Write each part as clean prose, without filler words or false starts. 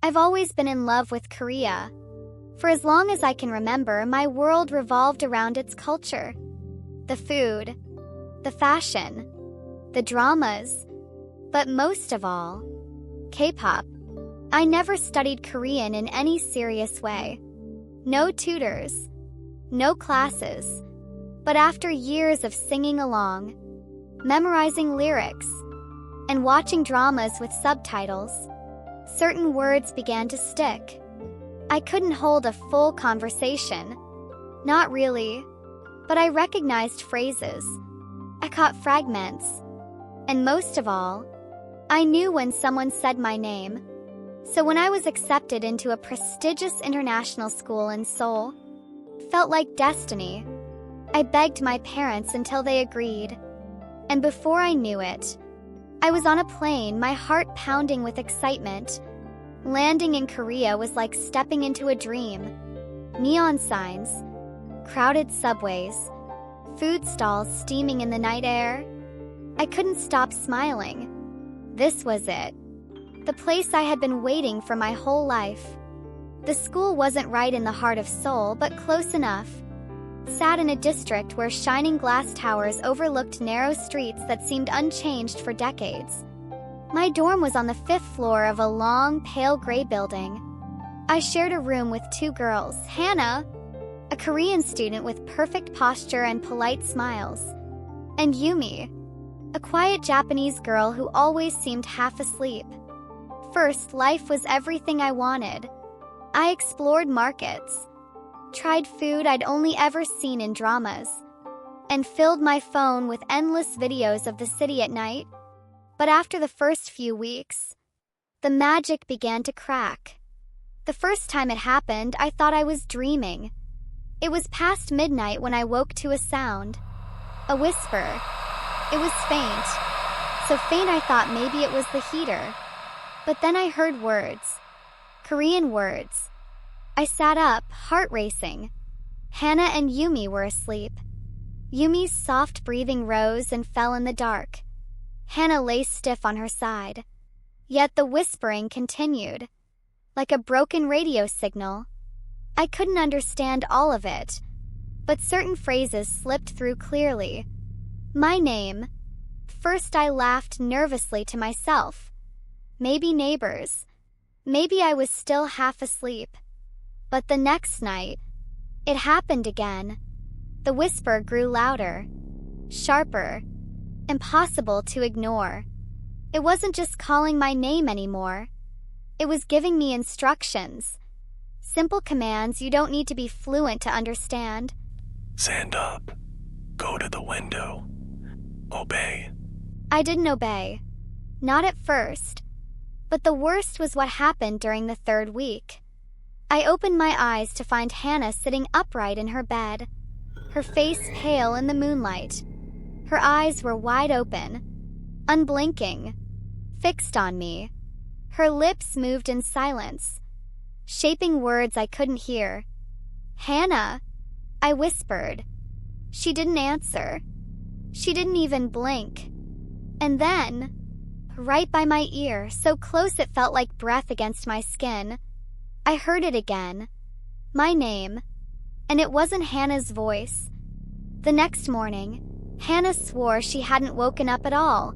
I've always been in love with Korea. For as long as I can remember, my world revolved around its culture. The food, the fashion, the dramas, but most of all, K-pop. I never studied Korean in any serious way. No tutors, no classes. But after years of singing along, memorizing lyrics, and watching dramas with subtitles, certain words began to stick. I couldn't hold a full conversation. Not really. But I recognized phrases. I caught fragments. And most of all, I knew when someone said my name. So when I was accepted into a prestigious international school in Seoul, it felt like destiny. I begged my parents until they agreed. And before I knew it, I was on a plane, my heart pounding with excitement. Landing in Korea was like stepping into a dream. Neon signs, crowded subways, food stalls steaming in the night air. I couldn't stop smiling. This was it. The place I had been waiting for my whole life. The school wasn't right in the heart of Seoul, but close enough. Sat in a district where shining glass towers overlooked narrow streets that seemed unchanged for decades. My dorm was on the 5th floor of a long, pale gray building. I shared a room with 2 girls, Hannah, a Korean student with perfect posture and polite smiles, and Yumi, a quiet Japanese girl who always seemed half asleep. First, life was everything I wanted. I explored markets, tried food I'd only ever seen in dramas, and filled my phone with endless videos of the city at night. But after the first few weeks, the magic began to crack. The first time it happened, I thought I was dreaming. It was past midnight when I woke to a sound. A whisper. It was faint. So faint I thought maybe it was the heater. But then I heard words. Korean words. I sat up, heart racing. Hannah and Yumi were asleep. Yumi's soft breathing rose and fell in the dark. Hannah lay stiff on her side. Yet the whispering continued, like a broken radio signal. I couldn't understand all of it, but certain phrases slipped through clearly. My name. First I laughed nervously to myself. Maybe neighbors. Maybe I was still half asleep. But the next night, it happened again. The whisper grew louder, sharper, impossible to ignore. It wasn't just calling my name anymore. It was giving me instructions. Simple commands you don't need to be fluent to understand. Stand up. Go to the window. Obey. I didn't obey. Not at first. But the worst was what happened during the 3rd week. I opened my eyes to find Hannah sitting upright in her bed, her face pale in the moonlight. Her eyes were wide open, unblinking, fixed on me. Her lips moved in silence, shaping words I couldn't hear. Hannah, I whispered. She didn't answer. She didn't even blink. And then, right by my ear, so close it felt like breath against my skin, I heard it again. My name. And it wasn't Hannah's voice. The next morning, Hannah swore she hadn't woken up at all.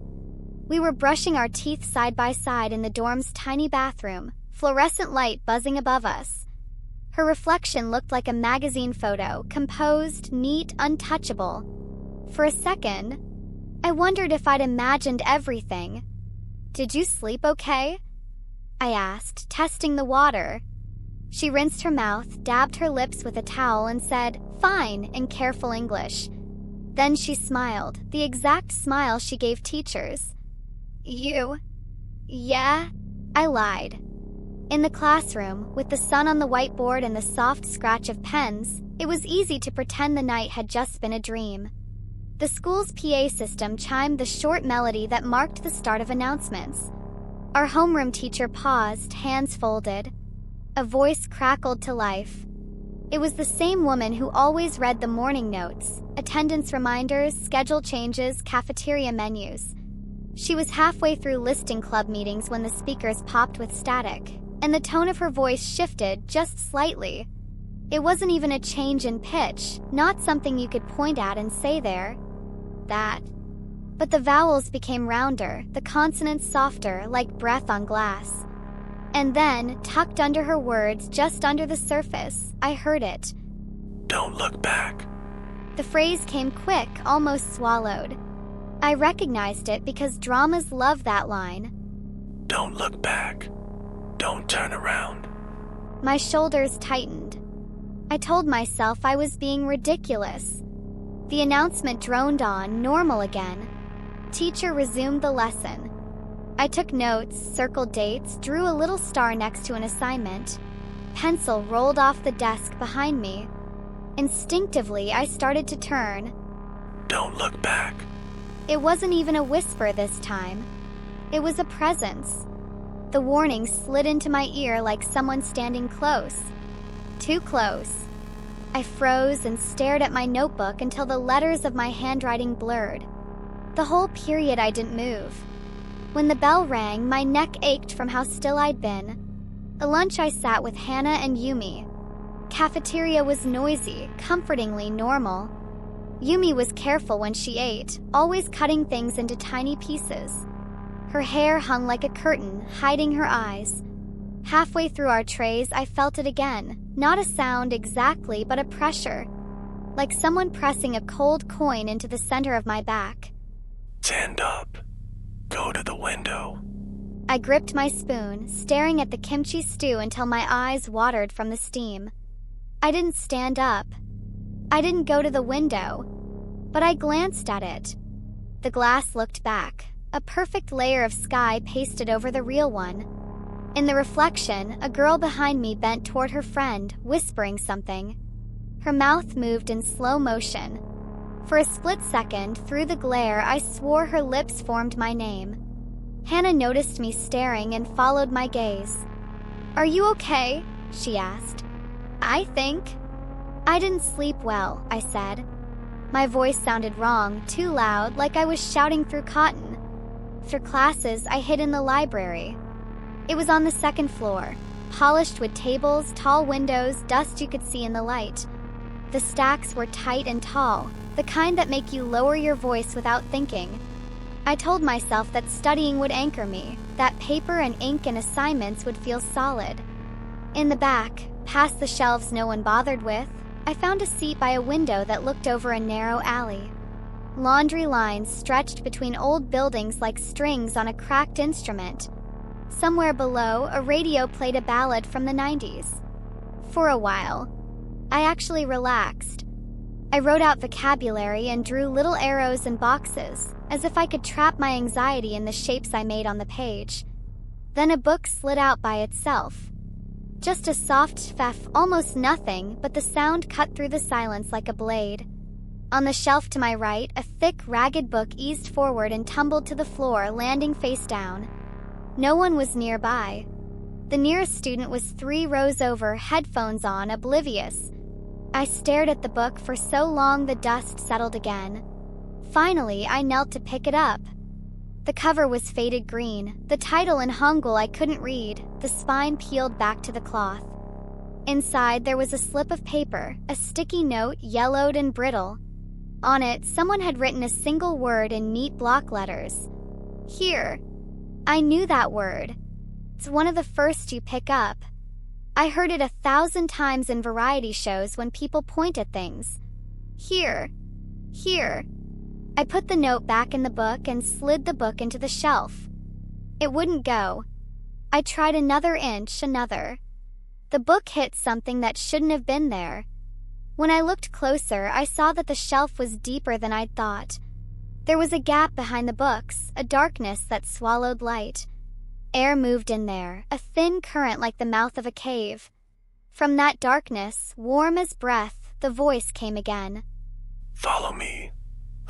We were brushing our teeth side by side in the dorm's tiny bathroom, fluorescent light buzzing above us. Her reflection looked like a magazine photo, composed, neat, untouchable. For a second, I wondered if I'd imagined everything. Did you sleep okay? I asked, testing the water. She rinsed her mouth, dabbed her lips with a towel, and said, "Fine," in careful English. Then she smiled, the exact smile she gave teachers. You? Yeah? I lied. In the classroom, with the sun on the whiteboard and the soft scratch of pens, it was easy to pretend the night had just been a dream. The school's PA system chimed the short melody that marked the start of announcements. Our homeroom teacher paused, hands folded. A voice crackled to life. It was the same woman who always read the morning notes, attendance reminders, schedule changes, cafeteria menus. She was halfway through listing club meetings when the speakers popped with static. and the tone of her voice shifted just slightly. It wasn't even a change in pitch, not something you could point at and say there. That. But the vowels became rounder, the consonants softer, like breath on glass. And then, tucked under her words, just under the surface, I heard it. Don't look back. The phrase came quick, almost swallowed. I recognized it because dramas love that line. Don't look back. Don't turn around. My shoulders tightened. I told myself I was being ridiculous. The announcement droned on, normal again. Teacher resumed the lesson. I took notes, circled dates, drew a little star next to an assignment. Pencil rolled off the desk behind me. Instinctively, I started to turn. Don't look back. It wasn't even a whisper this time. It was a presence. The warning slid into my ear like someone standing close. Too close. I froze and stared at my notebook until the letters of my handwriting blurred. The whole period I didn't move. When the bell rang, my neck ached from how still I'd been. At lunch I sat with Hannah and Yumi. Cafeteria was noisy, comfortingly normal. Yumi was careful when she ate, always cutting things into tiny pieces. Her hair hung like a curtain, hiding her eyes. Halfway through our trays, I felt it again. Not a sound exactly, but a pressure. Like someone pressing a cold coin into the center of my back. Stand up. Go to the window. I gripped my spoon, staring at the kimchi stew until my eyes watered from the steam. I didn't stand up. I didn't go to the window. But I glanced at it. The glass looked back, a perfect layer of sky pasted over the real one. In the reflection, a girl behind me bent toward her friend, whispering something. Her mouth moved in slow motion. For a split second, through the glare, I swore her lips formed my name. Hannah noticed me staring and followed my gaze. "Are you okay?" she asked. "I think." "I didn't sleep well," I said. My voice sounded wrong, too loud, like I was shouting through cotton. For classes, I hid in the library. It was on the second floor, polished with tables, tall windows, dust you could see in the light. The stacks were tight and tall, the kind that make you lower your voice without thinking. I told myself that studying would anchor me, that paper and ink and assignments would feel solid. In the back, past the shelves no one bothered with, I found a seat by a window that looked over a narrow alley. Laundry lines stretched between old buildings like strings on a cracked instrument. Somewhere below, a radio played a ballad from the 90s. For a while, I actually relaxed. I wrote out vocabulary and drew little arrows and boxes, as if I could trap my anxiety in the shapes I made on the page. Then a book slid out by itself. Just a soft feff, almost nothing, but the sound cut through the silence like a blade. On the shelf to my right, a thick, ragged book eased forward and tumbled to the floor, landing face down. No one was nearby. The nearest student was 3 rows over, headphones on, oblivious. I stared at the book for so long the dust settled again. Finally, I knelt to pick it up. The cover was faded green, the title in Hangul I couldn't read, the spine peeled back to the cloth. Inside, there was a slip of paper, a sticky note, yellowed and brittle. On it, someone had written a single word in neat block letters. Here. I knew that word. It's one of the first you pick up. I heard it 1,000 times in variety shows when people point at things. Here. Here. I put the note back in the book and slid the book into the shelf. It wouldn't go. I tried another inch, another. The book hit something that shouldn't have been there. When I looked closer, I saw that the shelf was deeper than I'd thought. There was a gap behind the books, a darkness that swallowed light. Air moved in there, a thin current like the mouth of a cave. From that darkness, warm as breath, the voice came again. Follow me.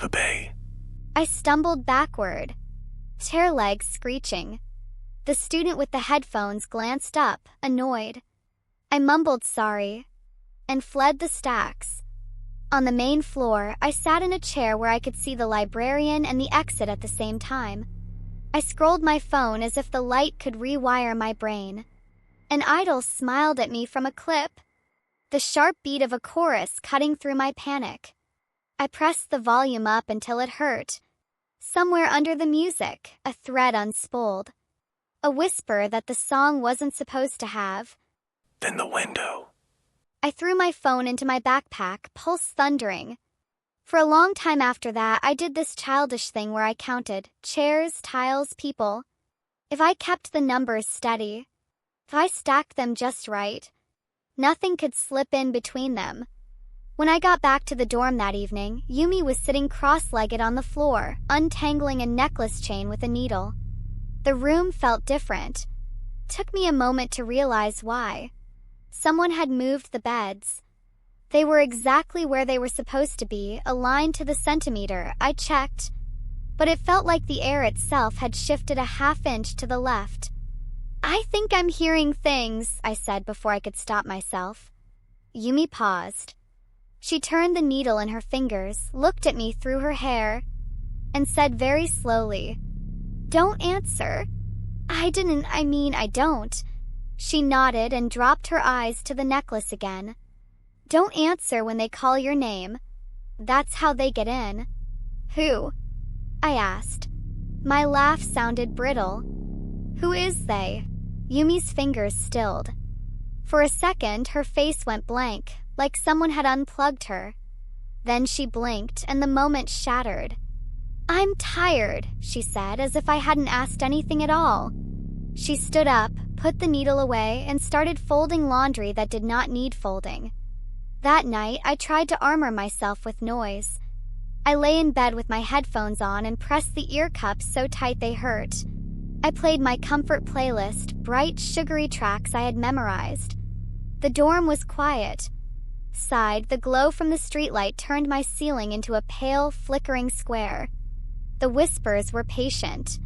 Obey. I stumbled backward, chair legs screeching. The student with the headphones glanced up, annoyed. I mumbled sorry, and fled the stacks. On the main floor, I sat in a chair where I could see the librarian and the exit at the same time. I scrolled my phone as if the light could rewire my brain. An idol smiled at me from a clip, the sharp beat of a chorus cutting through my panic. I pressed the volume up until it hurt. Somewhere under the music, a thread unspooled. A whisper that the song wasn't supposed to have. Then the window. I threw my phone into my backpack, pulse thundering. For a long time after that, I did this childish thing where I counted chairs, tiles, people. If I kept the numbers steady, if I stacked them just right, nothing could slip in between them. When I got back to the dorm that evening, Yumi was sitting cross-legged on the floor, untangling a necklace chain with a needle. The room felt different. Took me a moment to realize why. Someone had moved the beds. They were exactly where they were supposed to be, aligned to the centimeter. I checked, but it felt like the air itself had shifted a half-inch to the left. "I think I'm hearing things," I said before I could stop myself. Yumi paused. She turned the needle in her fingers, looked at me through her hair, and said very slowly, "Don't answer." I don't. She nodded and dropped her eyes to the necklace again. "Don't answer when they call your name. That's how they get in." "Who?" I asked. My laugh sounded brittle. "Who is they?" Yumi's fingers stilled. For a second, her face went blank, like someone had unplugged her. Then she blinked, and the moment shattered. "I'm tired," she said, as if I hadn't asked anything at all. She stood up, put the needle away, and started folding laundry that did not need folding. That night, I tried to armor myself with noise. I lay in bed with my headphones on and pressed the ear cups so tight they hurt. I played my comfort playlist, bright, sugary tracks I had memorized. The dorm was quiet. Side, the glow from the streetlight turned my ceiling into a pale, flickering square. The whispers were patient.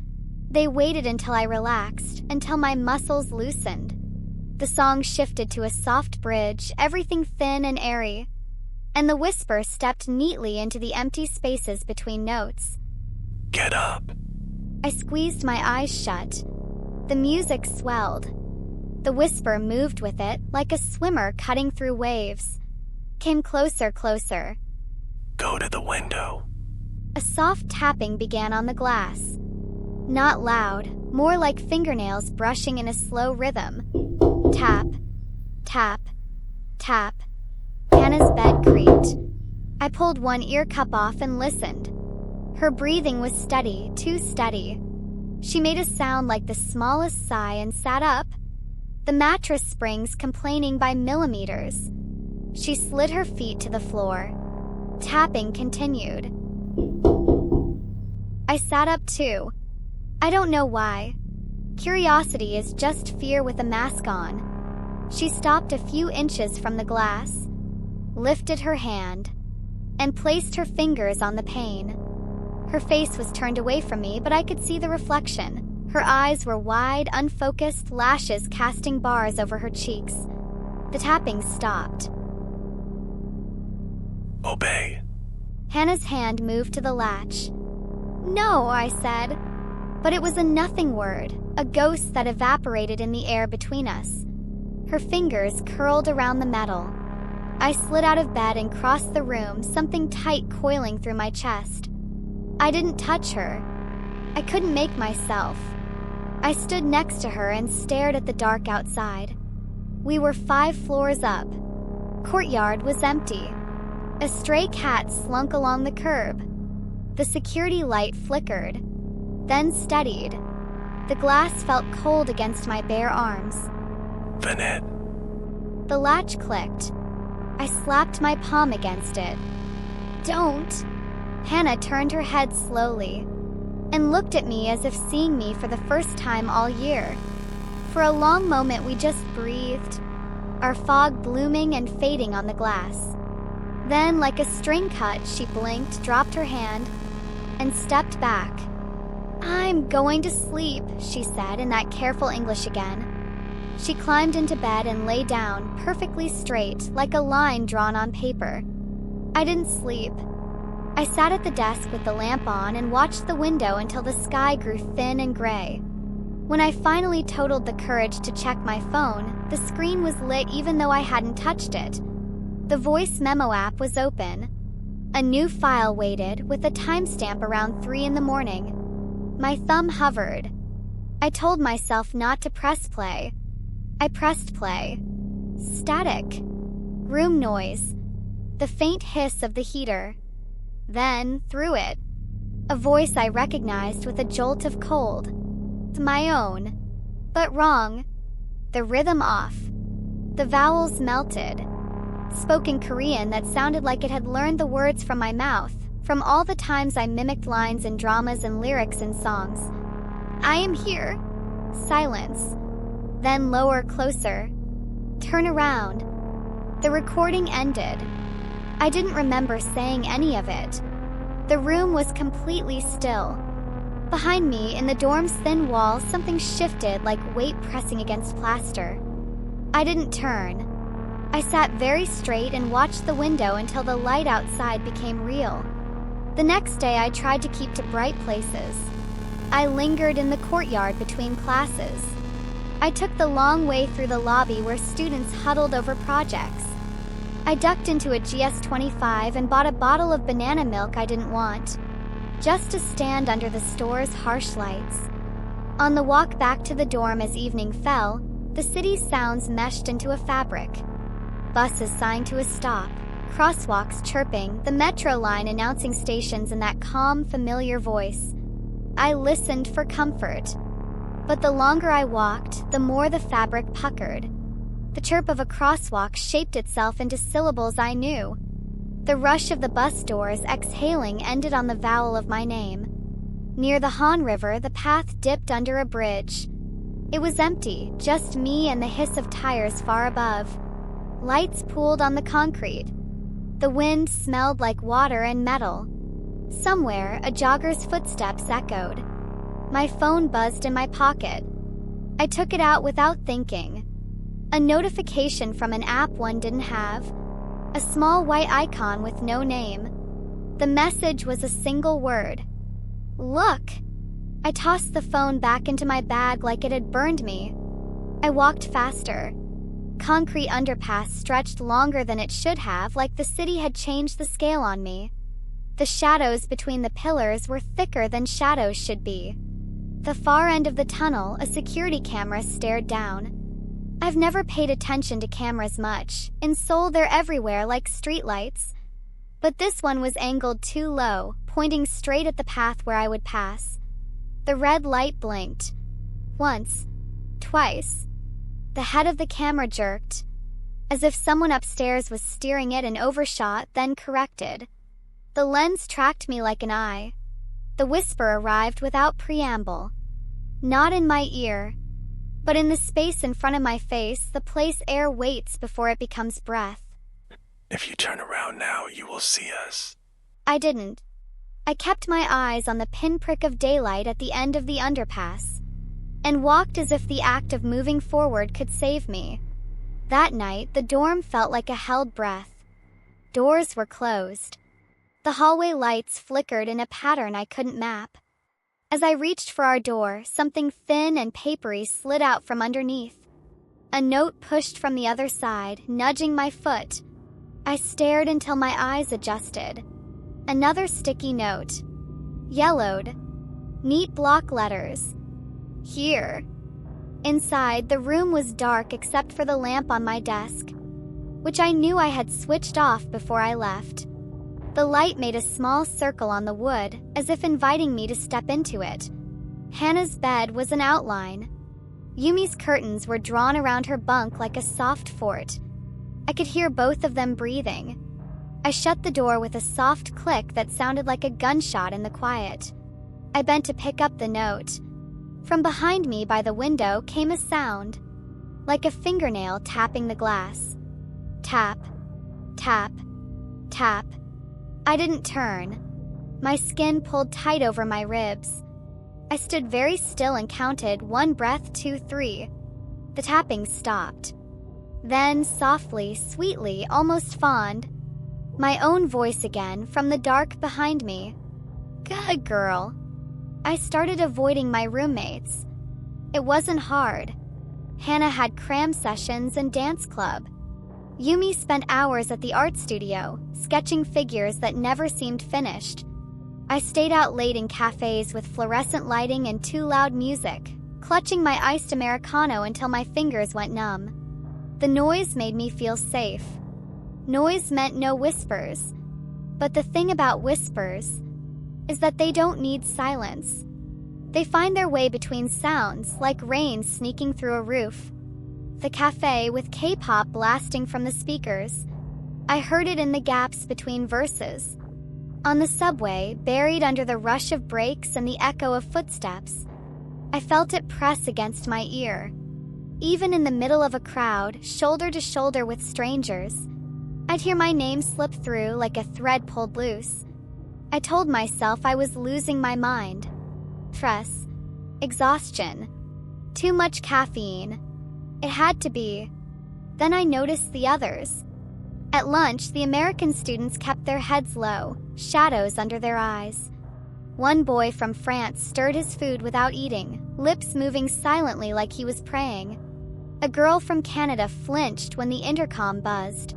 They waited until I relaxed, until my muscles loosened. The song shifted to a soft bridge, everything thin and airy, and the whisper stepped neatly into the empty spaces between notes. "Get up." I squeezed my eyes shut. The music swelled. The whisper moved with it, like a swimmer cutting through waves. Came closer, closer. "Go to the window." A soft tapping began on the glass. Not loud, more like fingernails brushing in a slow rhythm. Tap, tap, tap. Hannah's bed creaked. I pulled one ear cup off and listened. Her breathing was steady, too steady. She made a sound like the smallest sigh and sat up, the mattress springs complaining by millimeters. She slid her feet to the floor. Tapping continued. I sat up too. I don't know why. Curiosity is just fear with a mask on. She stopped a few inches from the glass, lifted her hand, and placed her fingers on the pane. Her face was turned away from me, but I could see the reflection. Her eyes were wide, unfocused, lashes casting bars over her cheeks. The tapping stopped. "Obey." Hannah's hand moved to the latch. "No," I said. But it was a nothing word, a ghost that evaporated in the air between us. Her fingers curled around the metal. I slid out of bed and crossed the room, something tight coiling through my chest. I didn't touch her. I couldn't make myself. I stood next to her and stared at the dark outside. We were 5 floors up. Courtyard was empty. A stray cat slunk along the curb. The security light flickered, then steadied. The glass felt cold against my bare arms. "Vanette." The latch clicked. I slapped my palm against it. "Don't." Hannah turned her head slowly and looked at me as if seeing me for the first time all year. For a long moment we just breathed, our fog blooming and fading on the glass. Then, like a string cut, she blinked, dropped her hand, and stepped back. "I'm going to sleep," she said in that careful English again. She climbed into bed and lay down, perfectly straight, like a line drawn on paper. I didn't sleep. I sat at the desk with the lamp on and watched the window until the sky grew thin and gray. When I finally totaled the courage to check my phone, the screen was lit even though I hadn't touched it. The voice memo app was open. A new file waited, with a timestamp around 3 in the morning. My thumb hovered. I told myself not to press play. I pressed play. Static. Room noise. The faint hiss of the heater. Then, through it, a voice I recognized with a jolt of cold. My own. But wrong. The rhythm off. The vowels melted. Spoken Korean that sounded like it had learned the words from my mouth, from all the times I mimicked lines in dramas and lyrics in songs. I am here. Silence. Then lower, closer. Turn around. The recording ended. I didn't remember saying any of it. The room was completely still. Behind me, in the dorm's thin wall, something shifted like weight pressing against plaster. I didn't turn. I sat very straight and watched the window until the light outside became real. The next day, I tried to keep to bright places. I lingered in the courtyard between classes. I took the long way through the lobby where students huddled over projects. I ducked into a GS25 and bought a bottle of banana milk I didn't want, just to stand under the store's harsh lights. On the walk back to the dorm as evening fell, the city's sounds meshed into a fabric. Buses signed to a stop, crosswalks chirping, the metro line announcing stations in that calm, familiar voice. I listened for comfort. But the longer I walked, the more the fabric puckered. The chirp of a crosswalk shaped itself into syllables I knew. The rush of the bus doors exhaling ended on the vowel of my name. Near the Han River, the path dipped under a bridge. It was empty, just me and the hiss of tires far above. Lights pooled on the concrete. The wind smelled like water and metal. Somewhere, a jogger's footsteps echoed. My phone buzzed in my pocket. I took it out without thinking. A notification from an app one didn't have. A small white icon with no name. The message was a single word. Look! I tossed the phone back into my bag like it had burned me. I walked faster. Concrete underpass stretched longer than it should have, like the city had changed the scale on me. The shadows between the pillars were thicker than shadows should be. The far end of the tunnel, a security camera stared down. I've never paid attention to cameras much. In Seoul, they're everywhere like streetlights. But this one was angled too low, pointing straight at the path where I would pass. The red light blinked. Once. Twice. The head of the camera jerked, as if someone upstairs was steering it and overshot, then corrected. The lens tracked me like an eye. The whisper arrived without preamble. Not in my ear, but in the space in front of my face, the place air waits before it becomes breath. If you turn around now, you will see us. I didn't. I kept my eyes on the pinprick of daylight at the end of the underpass, and walked as if the act of moving forward could save me. That night, the dorm felt like a held breath. Doors were closed. The hallway lights flickered in a pattern I couldn't map. As I reached for our door, something thin and papery slid out from underneath. A note pushed from the other side, nudging my foot. I stared until my eyes adjusted. Another sticky note. Yellowed. Neat block letters. Here. Inside, the room was dark except for the lamp on my desk, which I knew I had switched off before I left. The light made a small circle on the wood, as if inviting me to step into it. Hannah's bed was an outline. Yumi's curtains were drawn around her bunk like a soft fort. I could hear both of them breathing. I shut the door with a soft click that sounded like a gunshot in the quiet. I bent to pick up the note. From behind me by the window came a sound, like a fingernail tapping the glass. Tap, tap, tap. I didn't turn. My skin pulled tight over my ribs. I stood very still and counted 1 breath, 2, 3. The tapping stopped. Then, softly, sweetly, almost fond, my own voice again from the dark behind me. Good girl. I started avoiding my roommates. It wasn't hard. Hannah had cram sessions and dance club. Yumi spent hours at the art studio, sketching figures that never seemed finished. I stayed out late in cafes with fluorescent lighting and too loud music, clutching my iced Americano until my fingers went numb. The noise made me feel safe. Noise meant no whispers. But the thing about whispers is that they don't need silence. They find their way between sounds, like rain sneaking through a roof. The cafe with K-pop blasting from the speakers. I heard it in the gaps between verses. On the subway, buried under the rush of brakes and the echo of footsteps. I felt it press against my ear. Even in the middle of a crowd, shoulder to shoulder with strangers, I'd hear my name slip through like a thread pulled loose. I told myself I was losing my mind. Stress. Exhaustion. Too much caffeine. It had to be. Then I noticed the others. At lunch, the American students kept their heads low, shadows under their eyes. One boy from France stirred his food without eating, lips moving silently like he was praying. A girl from Canada flinched when the intercom buzzed.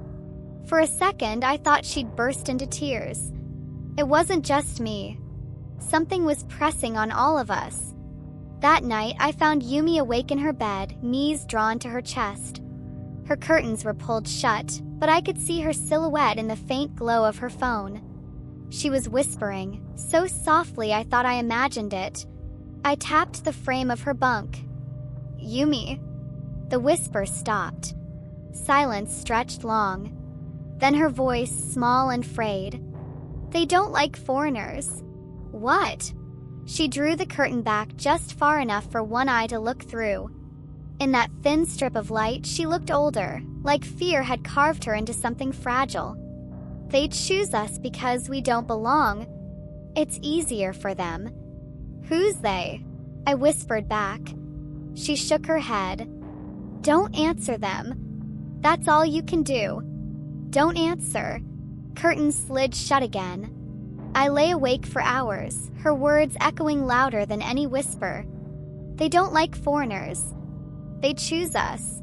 For a second, I thought she'd burst into tears. It wasn't just me. Something was pressing on all of us. That night, I found Yumi awake in her bed, knees drawn to her chest. Her curtains were pulled shut, but I could see her silhouette in the faint glow of her phone. She was whispering, so softly I thought I imagined it. I tapped the frame of her bunk. "Yumi." The whisper stopped. Silence stretched long. Then her voice, small and frayed. "They don't like foreigners." "What?" She drew the curtain back just far enough for one eye to look through. In that thin strip of light, she looked older, like fear had carved her into something fragile. "They choose us because we don't belong. It's easier for them." "Who's they?" I whispered back. She shook her head. "Don't answer them. That's all you can do. Don't answer." Curtains slid shut again. I lay awake for hours, her words echoing louder than any whisper. "They don't like foreigners. They choose us."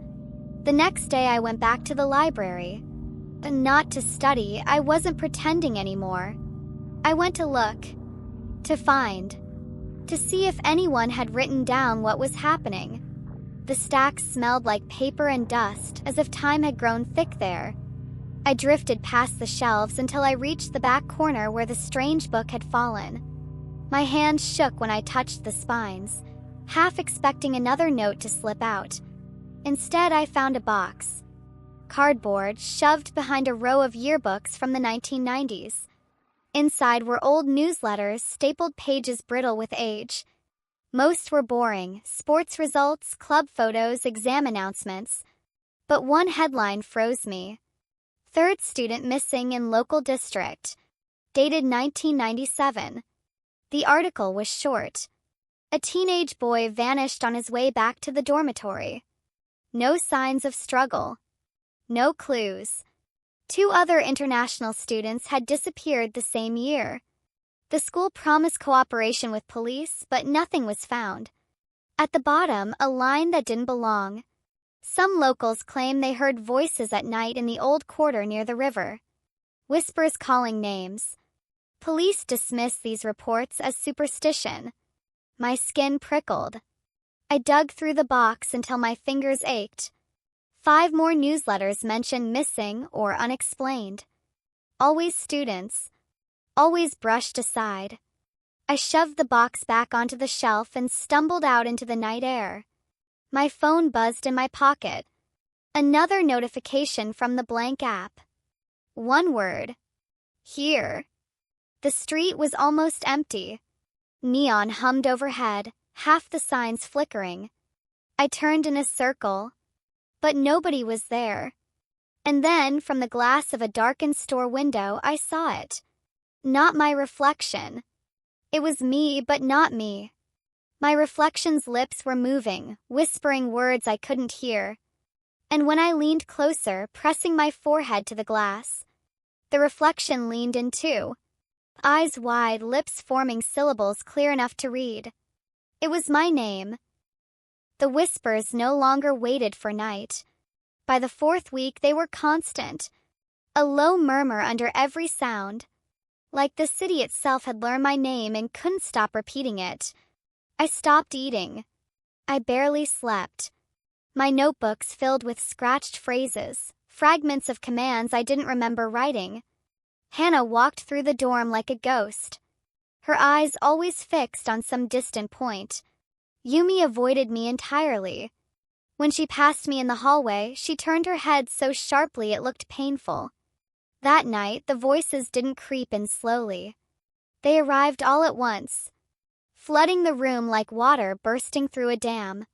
The next day I went back to the library. Not to study, I wasn't pretending anymore. I went to look. To find. To see if anyone had written down what was happening. The stacks smelled like paper and dust, as if time had grown thick there. I drifted past the shelves until I reached the back corner where the strange book had fallen. My hand shook when I touched the spines, half expecting another note to slip out. Instead, I found a box. Cardboard shoved behind a row of yearbooks from the 1990s. Inside were old newsletters, stapled pages brittle with age. Most were boring: sports results, club photos, exam announcements. But one headline froze me. "Third student missing in local district." Dated 1997. The article was short. A teenage boy vanished on his way back to the dormitory. No signs of struggle. No clues. 2 other international students had disappeared the same year. The school promised cooperation with police, but nothing was found. At the bottom, a line that didn't belong. Some locals claim they heard voices at night in the old quarter near the river. Whispers calling names. Police dismissed these reports as superstition. My skin prickled. I dug through the box until my fingers ached. 5 more newsletters mentioned missing or unexplained. Always students. Always brushed aside. I shoved the box back onto the shelf and stumbled out into the night air. My phone buzzed in my pocket. Another notification from the blank app. One word. Here. The street was almost empty. Neon hummed overhead, half the signs flickering. I turned in a circle, but nobody was there. And then, from the glass of a darkened store window, I saw it. Not my reflection. It was me, but not me. My reflection's lips were moving, whispering words I couldn't hear. And when I leaned closer, pressing my forehead to the glass, the reflection leaned in too. Eyes wide, lips forming syllables clear enough to read. It was my name. The whispers no longer waited for night. By the fourth week, they were constant, a low murmur under every sound, like the city itself had learned my name and couldn't stop repeating it. I stopped eating. I barely slept. My notebooks filled with scratched phrases, fragments of commands I didn't remember writing. Hannah walked through the dorm like a ghost, her eyes always fixed on some distant point. Yumi avoided me entirely. When she passed me in the hallway, she turned her head so sharply it looked painful. That night, the voices didn't creep in slowly. They arrived all at once, flooding the room like water bursting through a dam.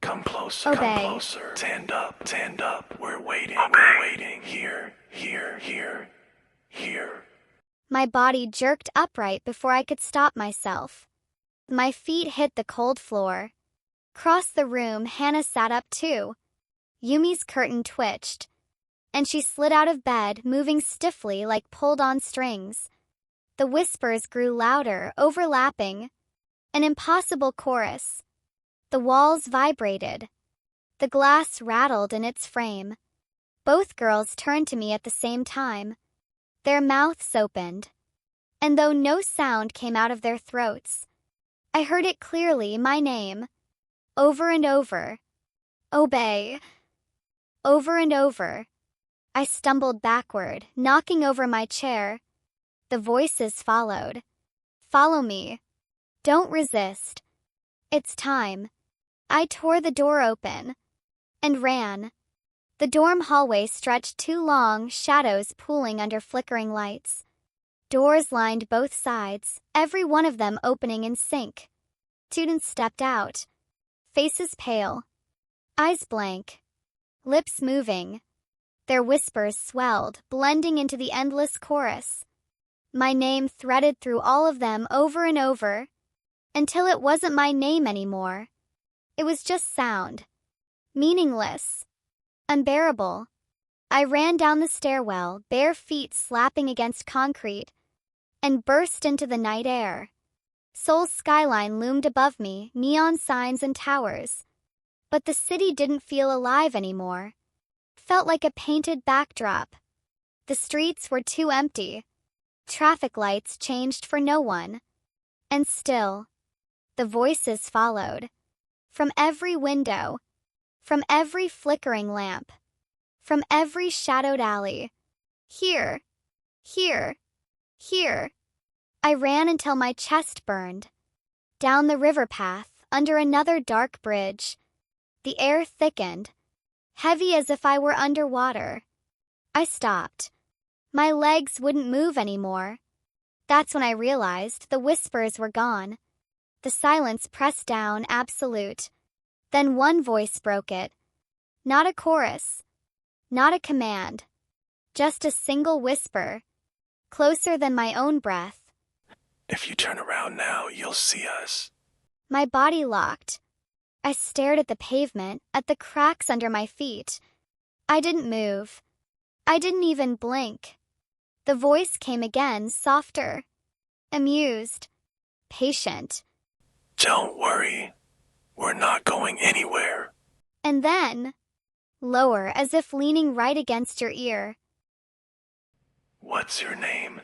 Come closer, Obey. come closer. Stand up. We're waiting, we're waiting. Here. My body jerked upright before I could stop myself. My feet hit the cold floor. Across the room, Hannah sat up too. Yumi's curtain twitched, and she slid out of bed, moving stiffly like pulled on strings. The whispers grew louder, overlapping, an impossible chorus. The walls vibrated. The glass rattled in its frame. Both girls turned to me at the same time. Their mouths opened, and though no sound came out of their throats, I heard it clearly, my name, over and over. Obey. Over and over. I stumbled backward, knocking over my chair. The voices followed. Follow me. Don't resist. It's time. I tore the door open and ran. The dorm hallway stretched too long, shadows pooling under flickering lights. Doors lined both sides, every one of them opening in sync. Students stepped out, faces pale, eyes blank, lips moving. Their whispers swelled, blending into the endless chorus. My name threaded through all of them over and over, until it wasn't my name anymore. It was just sound. Meaningless. Unbearable. I ran down the stairwell, bare feet slapping against concrete, and burst into the night air. Seoul's skyline loomed above me, neon signs and towers. But the city didn't feel alive anymore. Felt like a painted backdrop. The streets were too empty. Traffic lights changed for no one. And still, the voices followed. From every window. From every flickering lamp. From every shadowed alley. Here. I ran until my chest burned. Down the river path, under another dark bridge. The air thickened, heavy as if I were underwater. I stopped. My legs wouldn't move anymore. That's when I realized the whispers were gone. The silence pressed down, absolute. Then one voice broke it. Not a chorus. Not a command. Just a single whisper. Closer than my own breath. If you turn around now, you'll see us. My body locked. I stared at the pavement, at the cracks under my feet. I didn't move. I didn't even blink. The voice came again, softer. Amused. Patient. Don't worry. We're not going anywhere. And then, lower, as if leaning right against your ear. What's your name?